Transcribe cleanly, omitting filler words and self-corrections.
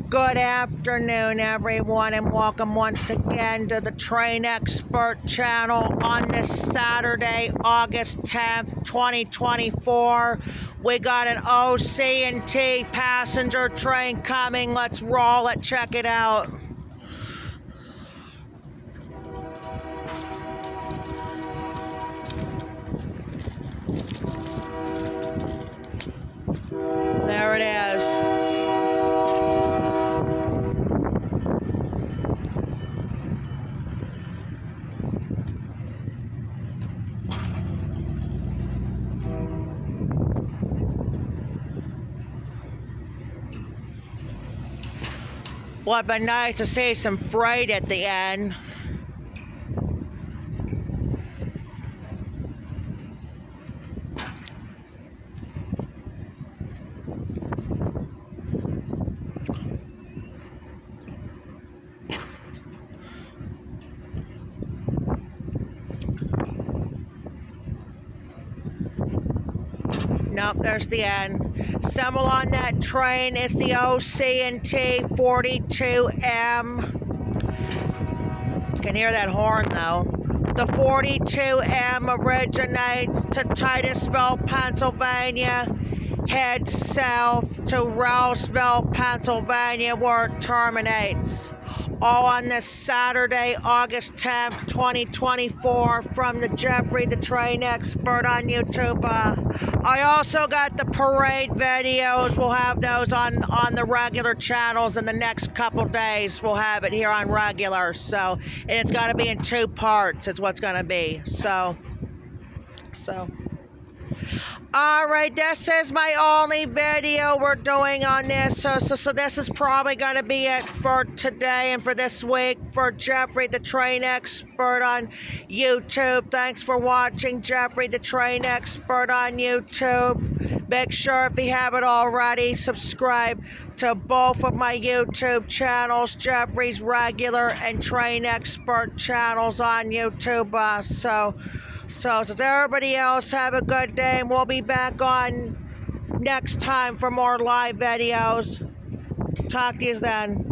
Good afternoon, everyone, and welcome once again to the Train Expert channel on this Saturday, August 10th, 2024. We got an OC&T passenger train coming. Let's roll it. Check it out. There it is. Well, it'd been nice to see some freight at the end. Nope, there's the end. Symbol on that train is the OC&T 42M. You can hear that horn though. The 42M originates to Titusville, Pennsylvania, heads south to Roseville, Pennsylvania, where it terminates. All on this Saturday, August 10th, 2024, from the Jeffrey the Train Expert on YouTube. I also got the parade videos. We'll have those on the regular channels in the next couple days. We'll have it here on regular. So, and it's going to be in 2 parts is what's going to be. So. Alright, this is my only video we're doing on this, so this is probably going to be it for today and for this week for Jeffrey the Train Expert on YouTube. Thanks for watching Jeffrey the Train Expert on YouTube. Make sure, if you haven't already, subscribe to both of my YouTube channels, Jeffrey's regular and Train Expert channels on YouTube. So does everybody else have a good day, and we'll be back on next time for more live videos. Talk to you then.